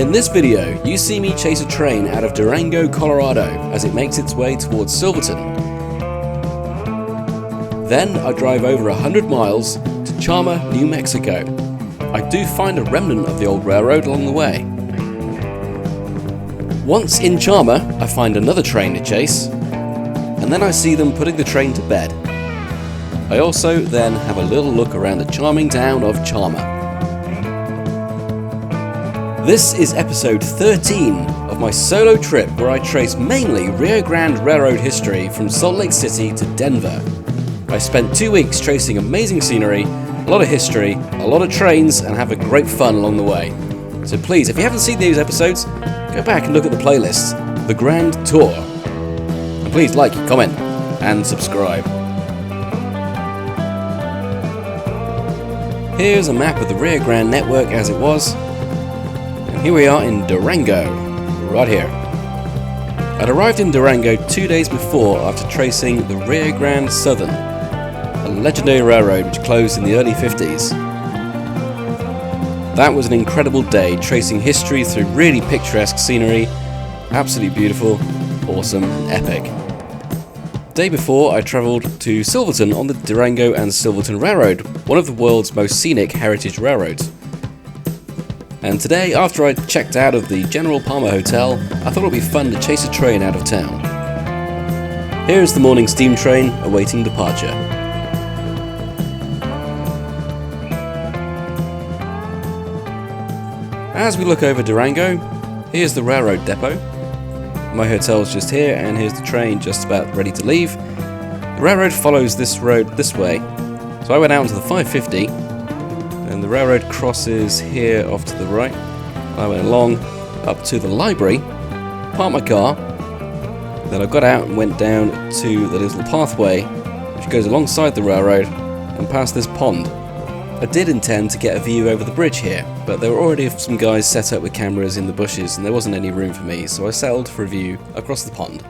In this video, you see me chase a train out of Durango, Colorado as it makes its way towards Silverton. Then I drive over 100 miles to Chama, New Mexico. I do find a remnant of the old railroad along the way. Once in Chama, I find another train to chase, and then I see them putting the train to bed. I also then have a little look around the charming town of Chama. This is episode 13 of my solo trip where I trace mainly Rio Grande Railroad history from Salt Lake City to Denver. I spent 2 weeks tracing amazing scenery, a lot of history, a lot of trains, and having great fun along the way. So please, if you haven't seen these episodes, go back and look at the playlist, The Grand Tour. And please like, comment, and subscribe. Here's a map of the Rio Grande network as it was. Here we are in Durango, right here. I'd arrived in Durango 2 days before after tracing the Rio Grande Southern, a legendary railroad which closed in the early 50s. That was an incredible day tracing history through really picturesque scenery, absolutely beautiful, awesome, and epic. The day before I travelled to Silverton on the Durango and Silverton Railroad, one of the world's most scenic heritage railroads. And today, after I checked out of the General Palmer Hotel, I thought it would be fun to chase a train out of town. Here is the morning steam train awaiting departure. As we look over Durango, here's the railroad depot. My hotel's just here, and here's the train just about ready to leave. The railroad follows this road this way, so I went out into the 550. And the railroad crosses here off to the right. I went along up to the library, parked my car, then I got out and went down to the little pathway which goes alongside the railroad and past this pond. I did intend to get a view over the bridge here, but there were already some guys set up with cameras in the bushes and there wasn't any room for me, so I settled for a view across the pond.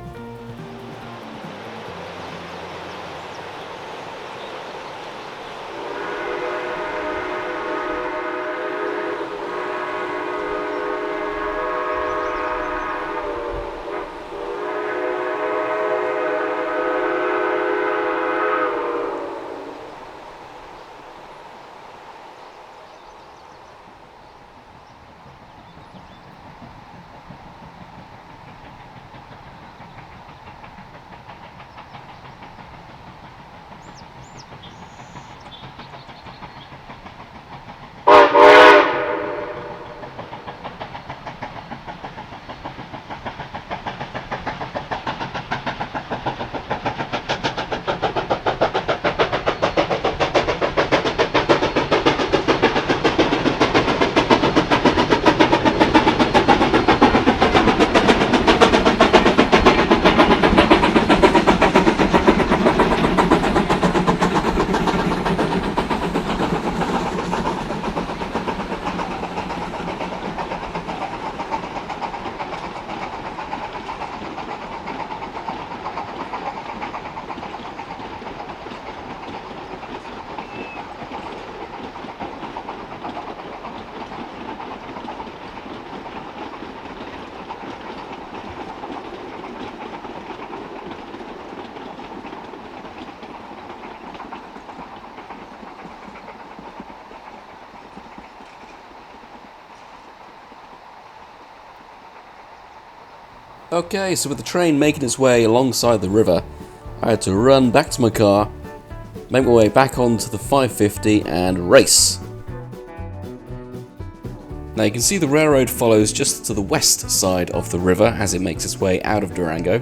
Okay, so with the train making its way alongside the river, I had to run back to my car, make my way back onto the 550 and race. Now you can see the railroad follows just to the west side of the river as it makes its way out of Durango.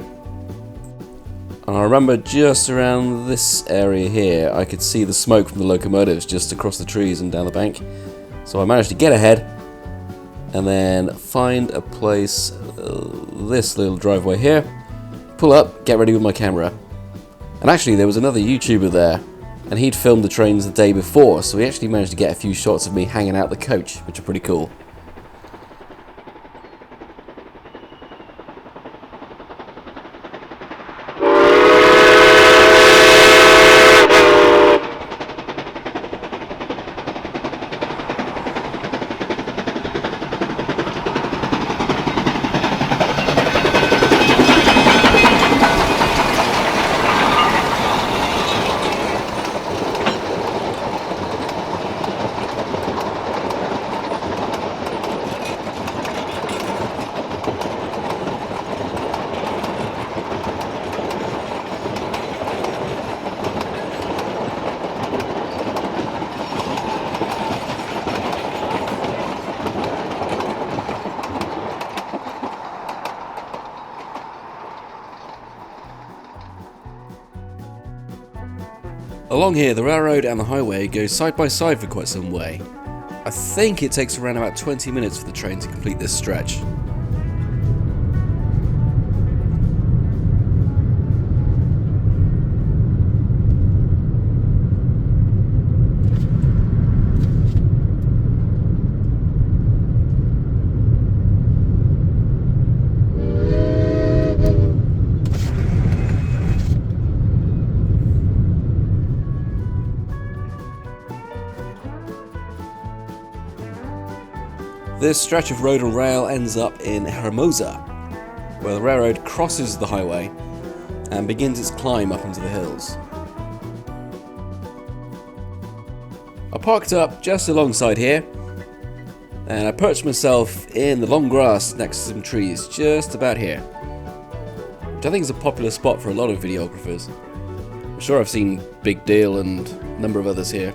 And I remember just around this area here, I could see the smoke from the locomotives just across the trees and down the bank. So I managed to get ahead and then find a place, this little driveway here, pull up, get ready with my camera. And actually there was another YouTuber there, and he'd filmed the trains the day before, so he actually managed to get a few shots of me hanging out the coach, which are pretty cool. Along here, the railroad and the highway go side by side for quite some way. I think it takes around about 20 minutes for the train to complete this stretch. This stretch of road and rail ends up in Hermosa, where the railroad crosses the highway and begins its climb up into the hills. I parked up just alongside here, and I perched myself in the long grass next to some trees just about here, which I think is a popular spot for a lot of videographers. I'm sure I've seen Big Deal and a number of others here.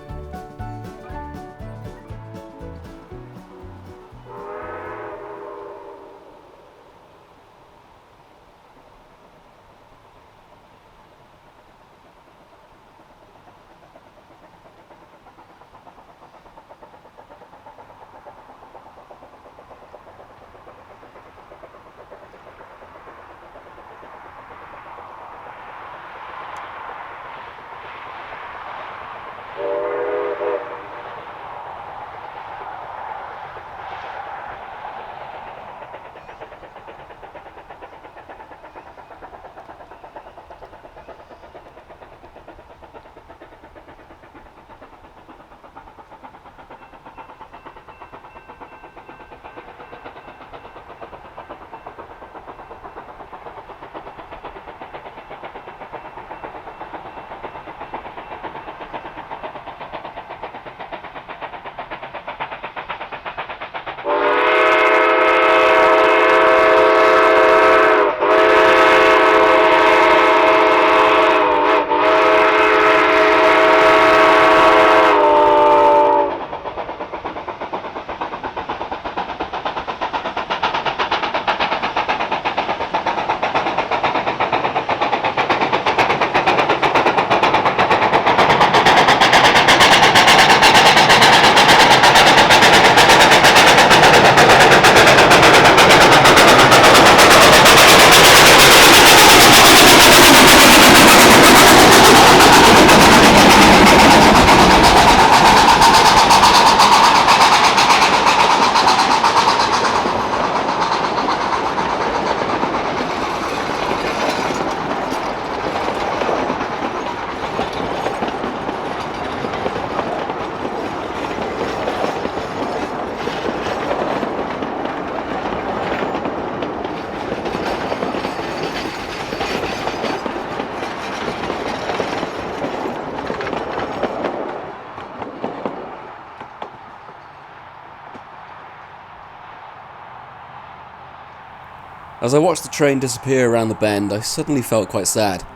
As I watched the train disappear around the bend, I suddenly felt quite sad.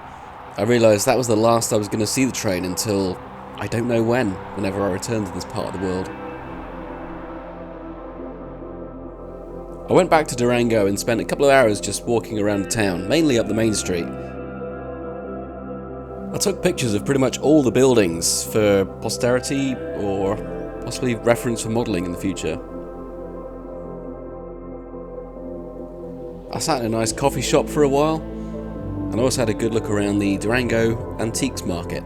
I realised that was the last I was going to see the train until I don't know when, whenever I return to this part of the world. I went back to Durango and spent a couple of hours just walking around the town, mainly up the main street. I took pictures of pretty much all the buildings for posterity or possibly reference for modelling in the future. I sat in a nice coffee shop for a while, and I also had a good look around the Durango Antiques Market,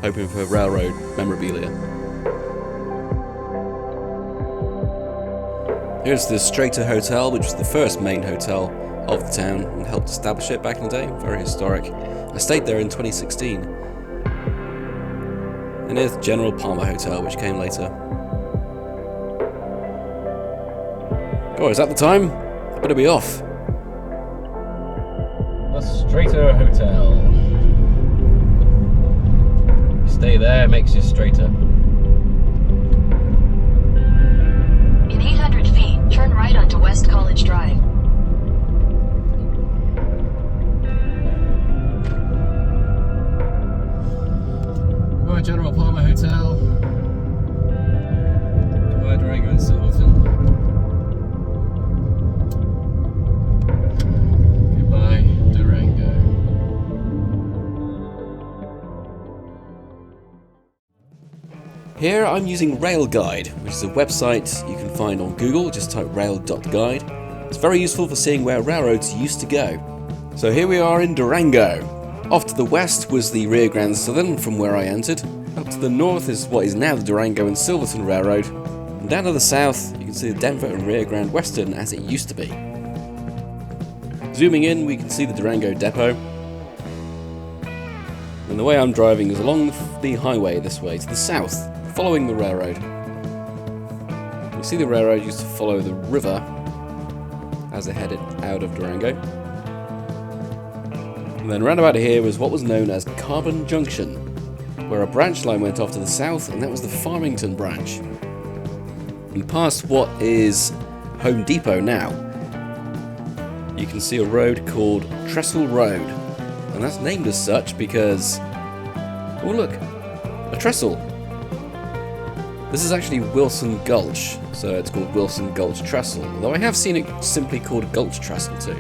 hoping for railroad memorabilia. Here's the Strater Hotel, which was the first main hotel of the town and helped establish it back in the day. Very historic. I stayed there in 2016. And here's the General Palmer Hotel, which came later. Oh, is that the time? I better be off. The Strater Hotel. Stay there, makes you straighter. In 800 feet, turn right onto West College Drive. Goodbye, General Palmer Hotel. Goodbye, Durango Silverton. Goodbye, Durango. Here I'm using Railguide, which is a website you can find on Google. Just type rail.guide. It's very useful for seeing where railroads used to go. So here we are in Durango. Off to the west was the Rio Grande Southern from where I entered. Up to the north is what is now the Durango and Silverton Railroad. And down to the south you can see the Denver and Rio Grande Western as it used to be. Zooming in, we can see the Durango depot. And the way I'm driving is along the highway this way to the south, following the railroad. You see the railroad used to follow the river as it headed out of Durango. And then round about here was what was known as Carbon Junction, where a branch line went off to the south, and that was the Farmington Branch. And past what is Home Depot now, you can see a road called Trestle Road. And that's named as such because, oh look, a trestle. This is actually Wilson Gulch, so it's called Wilson Gulch Trestle, although I have seen it simply called Gulch Trestle too.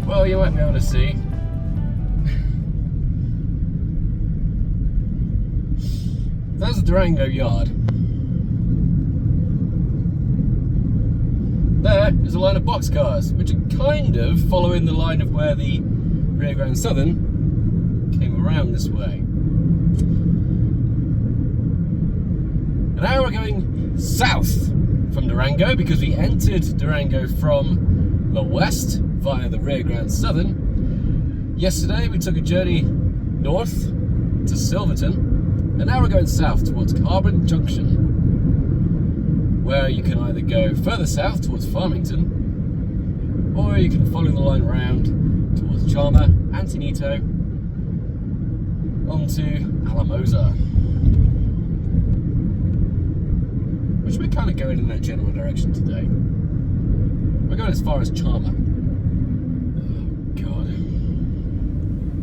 Well, you might be able to see. That's the Durango yard. There is a line of boxcars, which are kind of following the line of where the Rio Grande Southern came around this way. And now we're going south from Durango because we entered Durango from the west via the Rio Grande Southern. Yesterday we took a journey north to Silverton, and now we're going south towards Carbon Junction, where you can either go further south towards Farmington, or you can follow the line around towards Chama, Antonito, onto Alamosa. Which we're kind of going in that general direction today. We're going as far as Chama. Oh God.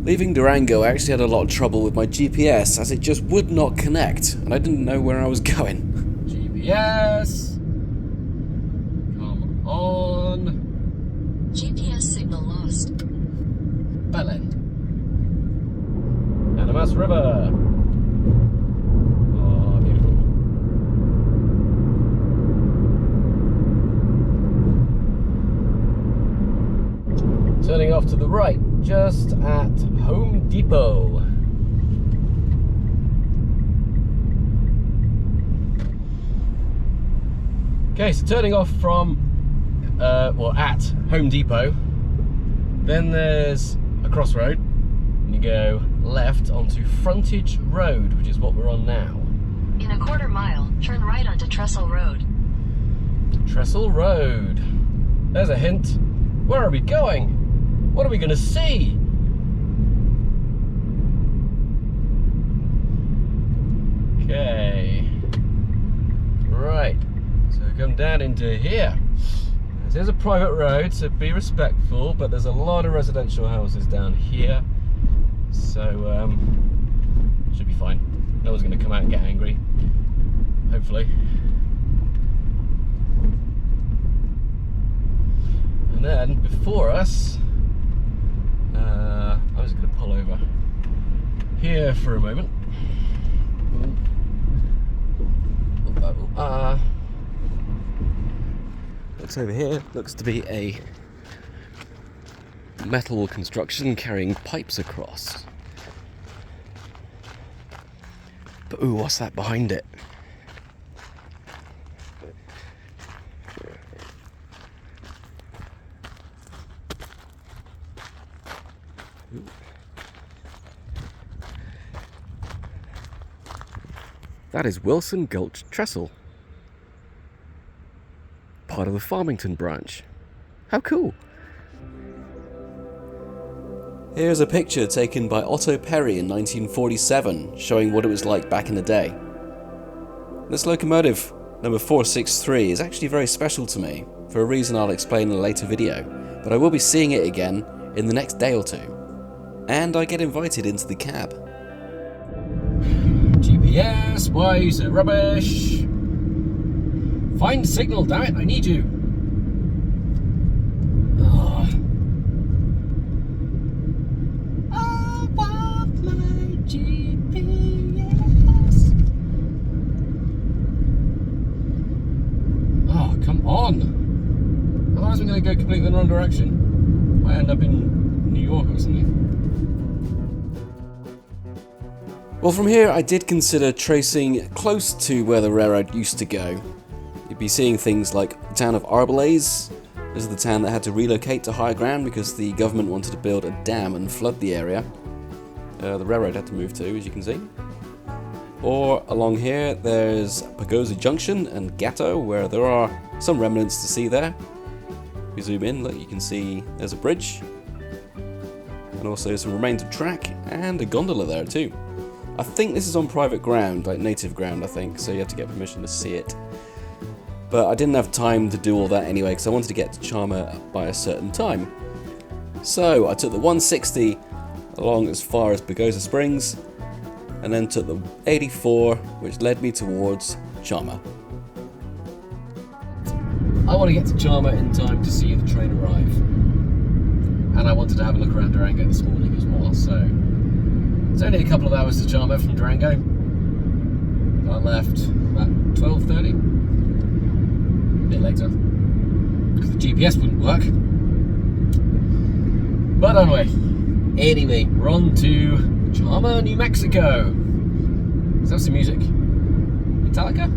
Leaving Durango, I actually had a lot of trouble with my GPS as it just would not connect, and I didn't know where I was going. GPS, come on. GPS signal lost. Bellend. Animas River. Oh, beautiful. Turning off to the right, just at Home Depot. Okay, so turning off from, at Home Depot, then there's a crossroad, and you go left onto Frontage Road, which is what we're on now. In a quarter mile, turn right onto Trestle Road. Trestle Road. There's a hint. Where are we going? What are we going to see? Okay. Right. So come down into here. There's a private road, so be respectful, but there's a lot of residential houses down here. So, should be fine. No one's going to come out and get angry. Hopefully. And then, before us, I'm just going to pull over here for a moment. Looks over here, looks to be a metal construction carrying pipes across. But ooh, what's that behind it? Ooh. That is Wilson Gulch Trestle, part of the Farmington Branch. How cool! Here's a picture taken by Otto Perry in 1947, showing what it was like back in the day. This locomotive, number 463, is actually very special to me, for a reason I'll explain in a later video, but I will be seeing it again in the next day or two. And I get invited into the cab. GPS, why is it rubbish? Find signal, damn it, I need you. Oh. I want my GPS. wrong direction. Might end up in New York or something. Well, from here I did consider tracing close to where the railroad used to go. You'd be seeing things like the town of Arbalez. This is the town that had to relocate to higher ground because the government wanted to build a dam and flood the area. The railroad had to move too, as you can see. Or along here, there's Pagosa Junction and Gatto, where there are some remnants to see there. If we zoom in, look, you can see there's a bridge. And also some remains of track and a gondola there too. I think this is on private ground, like native ground I think, so you have to get permission to see it. But I didn't have time to do all that anyway, because I wanted to get to Chama by a certain time. So I took the 160 along as far as Pagosa Springs, and then took the 84, which led me towards Chama. I want to get to Chama in time to see the train arrive. And I wanted to have a look around Durango this morning as well, so it's only a couple of hours to Chama from Durango. I left about 12:30, a bit later, because the GPS wouldn't work. But anyway, we're on to Chama, New Mexico. Let's have some music. Metallica?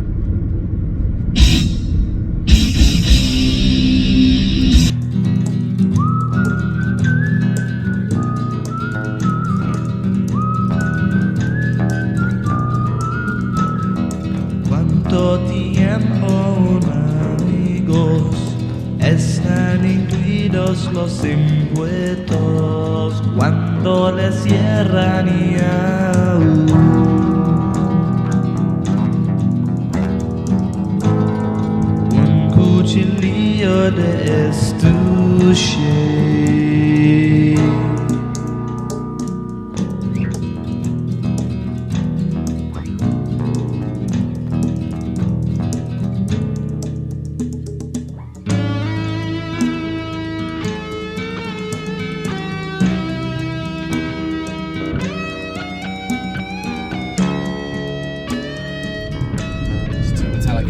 Cuánto tiempo, amigos, están incluidos los impuestos cuando les cierran y un cuchillo de estuche.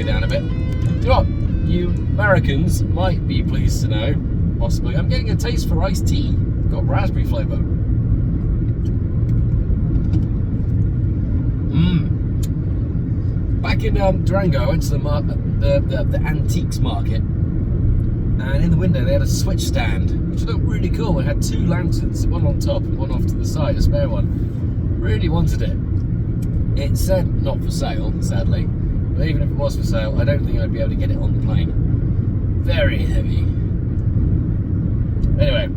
Down a bit. Do you know what? You Americans might be pleased to know, possibly, I'm getting a taste for iced tea. Got raspberry flavour. Back in Durango, I went to the antiques market, and in the window they had a switch stand, which looked really cool. It had two lanterns, one on top and one off to the side, a spare one. Really wanted it. It said not for sale, sadly. But even if it was for sale, I don't think I'd be able to get it on the plane. Very heavy. Anyway,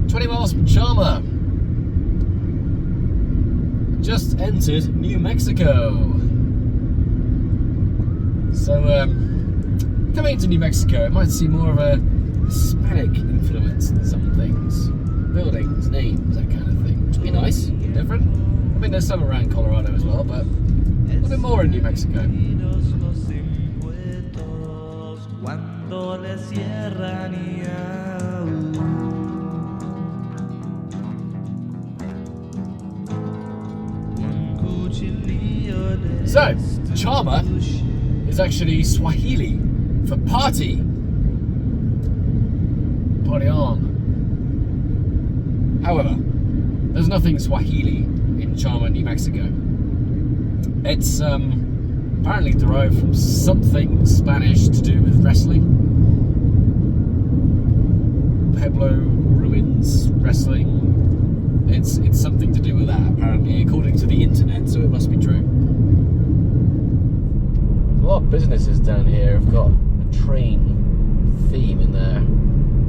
20 miles from Chama. Just entered New Mexico. So, coming into New Mexico, it might see more of a Hispanic influence in some things. Buildings, names, that kind of thing. Which would be nice, different. I mean, there's some around Colorado as well, but a little bit more in New Mexico. So, Chama is actually Swahili for party. Party on. However, there's nothing Swahili in Chama, New Mexico. It's apparently derived from something Spanish to do with wrestling. Pueblo ruins wrestling. It's something to do with that, apparently, according to the internet, so it must be true. A lot of businesses down here have got a train theme in their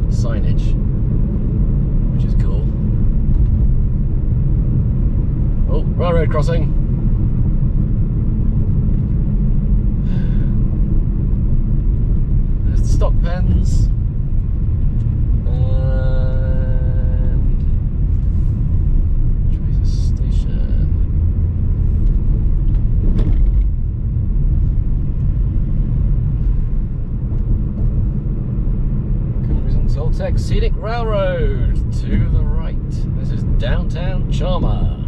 signage, which is cool. Oh, railroad crossing. There's the stock pens. Toltec Scenic Railroad to the right. This is downtown Chama.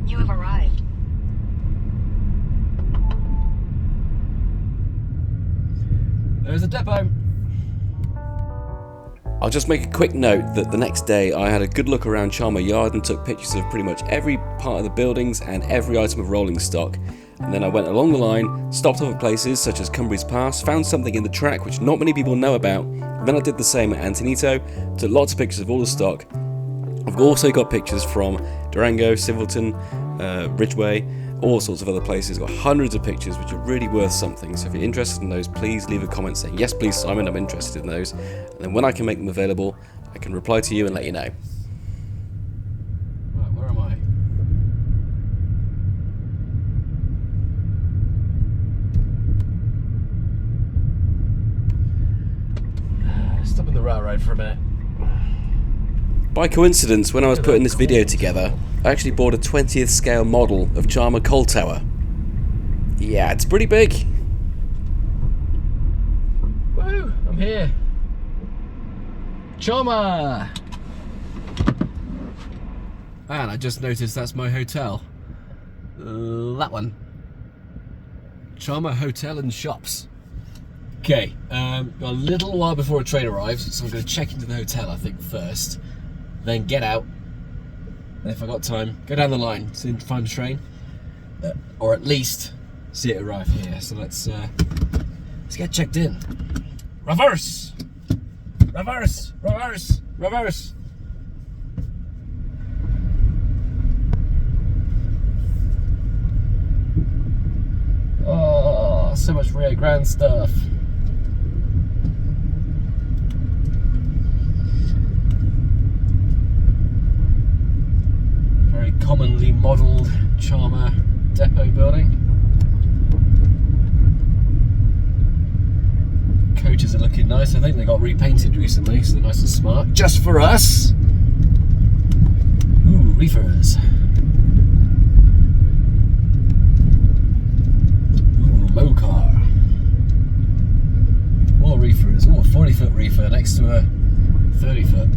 You have arrived. the depot. I'll just make a quick note that the next day I had a good look around Chama Yard and took pictures of pretty much every part of the buildings and every item of rolling stock. And then I went along the line, stopped off at places such as Cumbres Pass, found something in the track which not many people know about, and then I did the same at Antonito, took lots of pictures of all the stock. I've also got pictures from Durango, Silverton, Ridgeway, all sorts of other places. Got hundreds of pictures which are really worth something, so if you're interested in those, please leave a comment saying, yes please Simon, I'm interested in those, and then when I can make them available, I can reply to you and let you know. Right, where am I? Stopping the railroad for a minute. By coincidence, when I was putting this video together, I actually bought a 20th scale model of Chama Coal Tower. Yeah, it's pretty big. Woo, I'm here. Chama! And I just noticed that's my hotel. That one. Chama Hotel and Shops. Okay, got a little while before a train arrives, so I'm going to check into the hotel, I think, first. Then get out, and if I got time, go down the line, see if I find a train, or at least see it arrive here. So let's get checked in. Reverse, reverse, reverse, reverse. Oh, so much Rio Grande stuff. Commonly modelled Chama depot building. Coaches are looking nice. I think they got repainted recently, so they're nice and smart. Just for us. Ooh, reefers. Ooh, low car. More reefers. Ooh, a 40-foot reefer next to a 30-foot.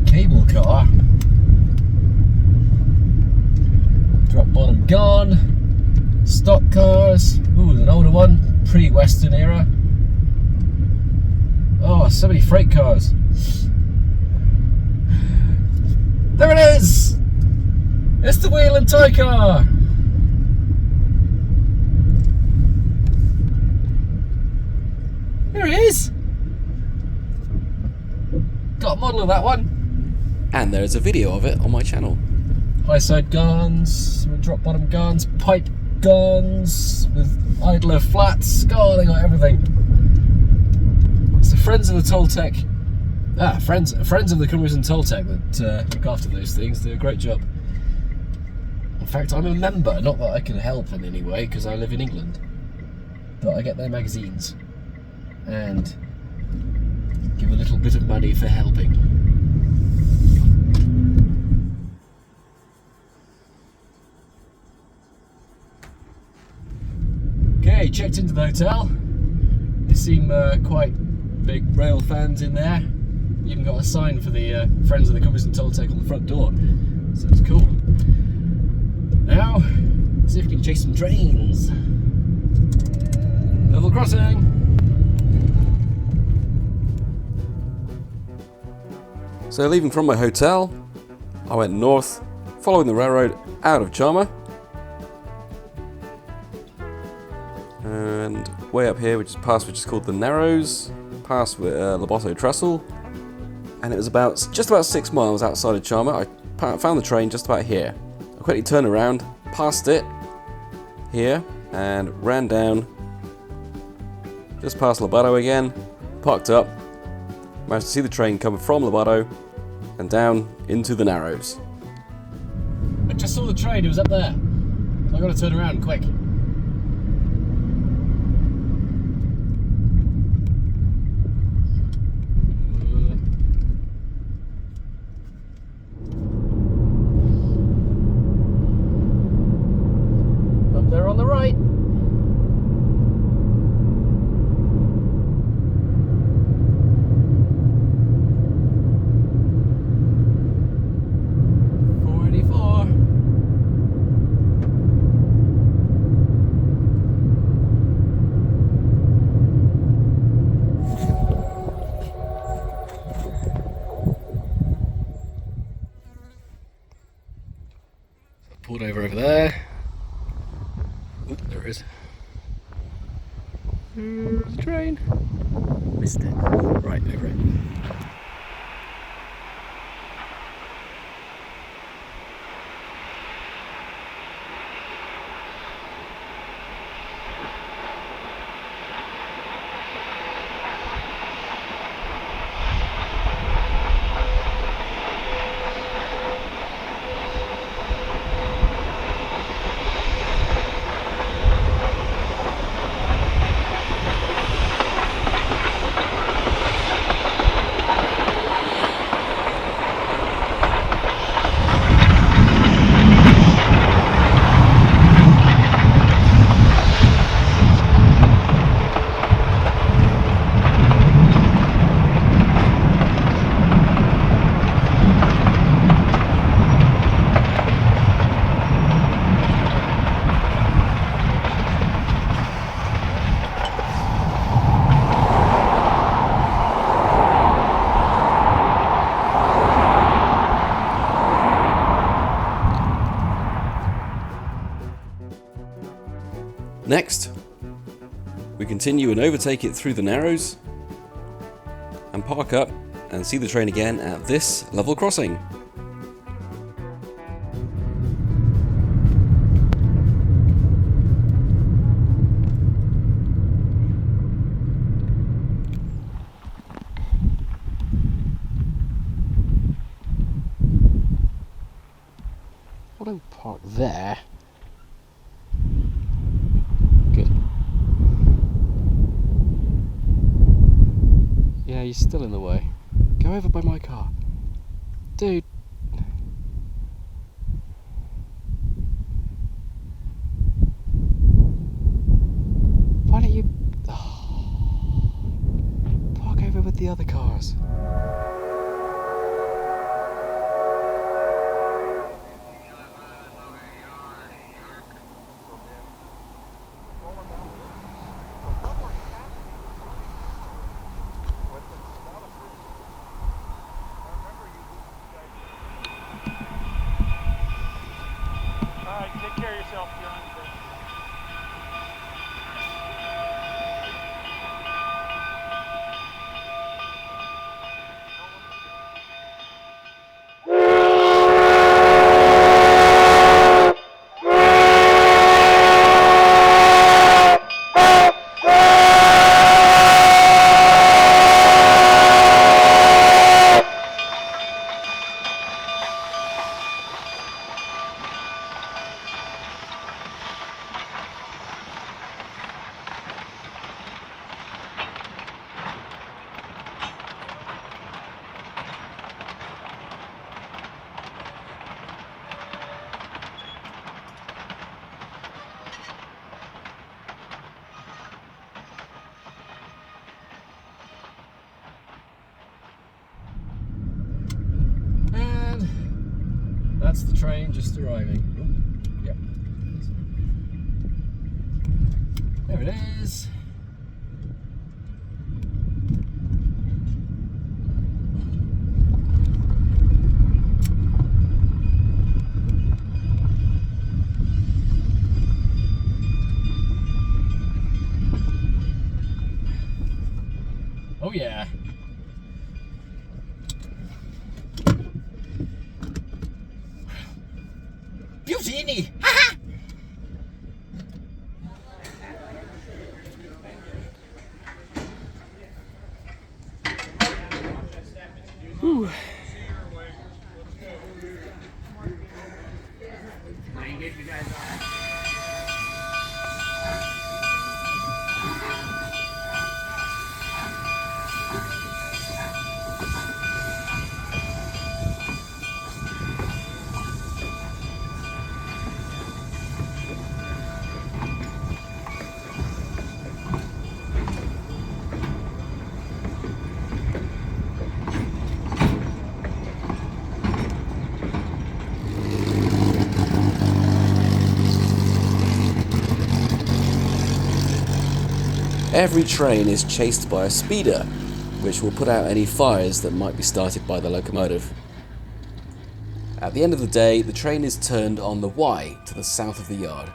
Cable car. Drop bottom gone. Stock cars. Ooh, an older one. Pre-Western era. Oh, so many freight cars. There it is! It's the wheel and tie car! Here it is! Got a model of that one. And there's a video of it on my channel. High side guns, drop bottom guns, pipe guns, with idler flats. Oh, they got everything. It's the friends of the Toltec. Friends of the Cumbres Toltec that look after those things. Do a great job. In fact, I'm a member. Not that I can help in any way because I live in England, but I get their magazines and give a little bit of money for helping. Okay, checked into the hotel. They seem quite big rail fans in there. Even got a sign for the Friends of the Cumbres Toltec on the front door, so it's cool. Now, see if we can chase some trains. Level crossing. So leaving from my hotel, I went north, following the railroad out of Chama. And way up here, which is called the Narrows, past with Durango Trestle, and it was just about 6 miles outside of Chama. I found the train just about here. I quickly turned around, passed it here, and ran down, just past Lobato again, parked up, managed to see the train coming from Lobato and down into the Narrows. I just saw the train, it was up there. So I got to turn around quick. On the right. pulled over there. Oh, there it is. There's a train. Missed it. Right, over it. Next, we continue and overtake it through the Narrows and park up and see the train again at this level crossing. I don't park there. Good. Yeah, he's still in the way. Go over by my car. Dude. Why don't you... park over with the other cars. Take care of yourself, John. That's the train just arriving. Oh, yep. There it is. Oh yeah. Beauty! Ha-ha! Whew. Every train is chased by a speeder, which will put out any fires that might be started by the locomotive. At the end of the day, the train is turned on the Y to the south of the yard.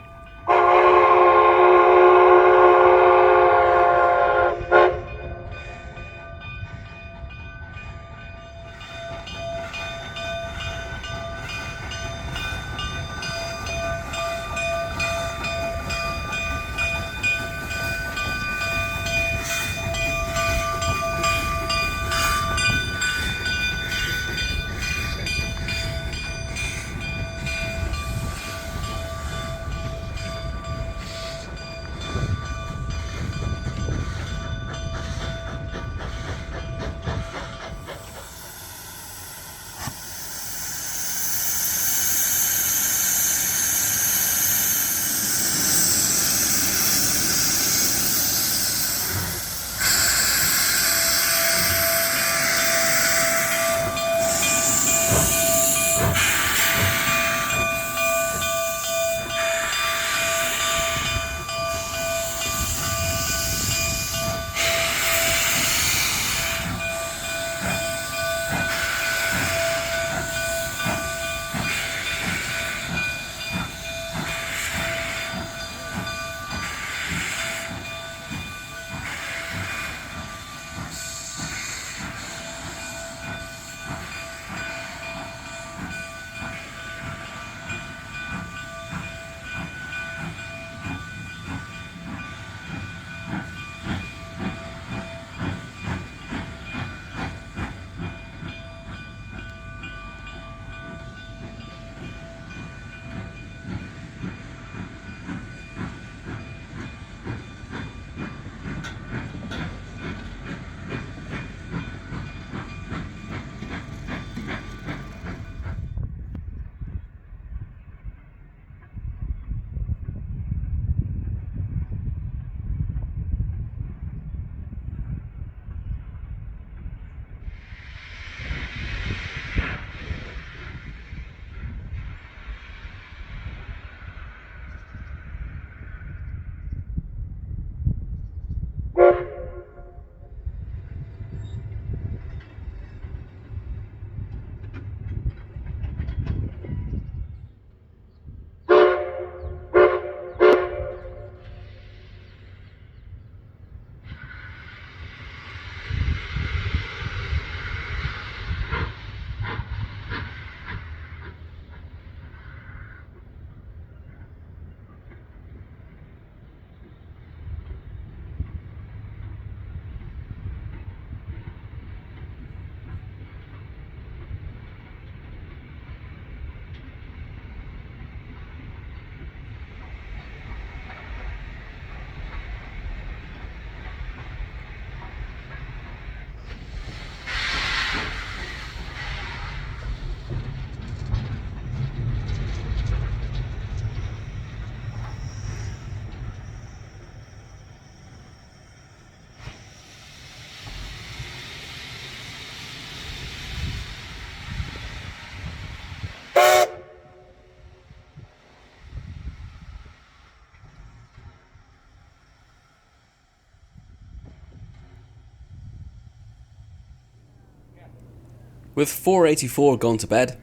With 484 gone to bed,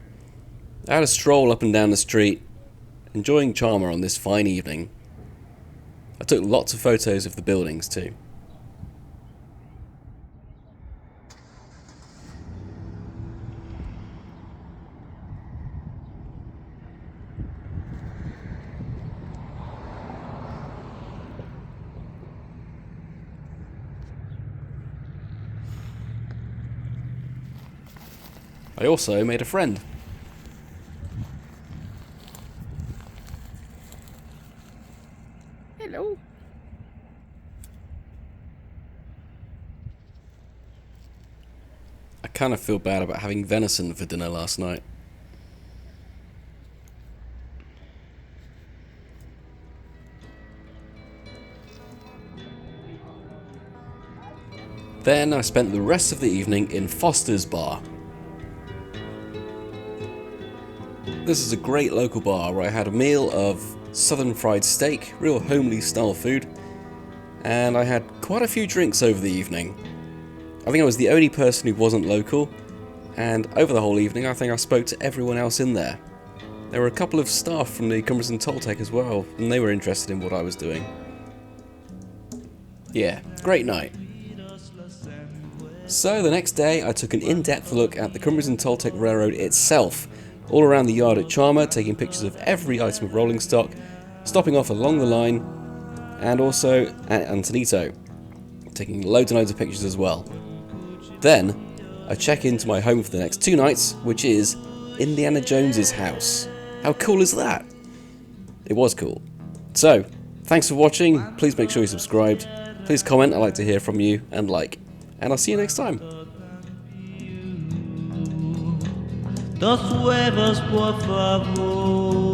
I had a stroll up and down the street, enjoying Chama on this fine evening. I took lots of photos of the buildings too. I also made a friend. Hello. I kind of feel bad about having venison for dinner last night. Then I spent the rest of the evening in Foster's Bar. This is a great local bar where I had a meal of southern fried steak, real homely style food, and I had quite a few drinks over the evening. I think I was the only person who wasn't local, and over the whole evening I think I spoke to everyone else in there. There were a couple of staff from the Cumbres Toltec as well, and they were interested in what I was doing. Yeah, great night. So the next day I took an in-depth look at the Cumbres Toltec Railroad itself, all around the yard at Chama, taking pictures of every item of rolling stock, stopping off along the line, and also at Antonito, taking loads and loads of pictures as well. Then I check into my home for the next 2 nights, which is Indiana Jones's house. How cool is that? It was cool. So, thanks for watching, please make sure you're subscribed, please comment, I'd like to hear from you, and like. And I'll see you next time. Dos huevos, por favor.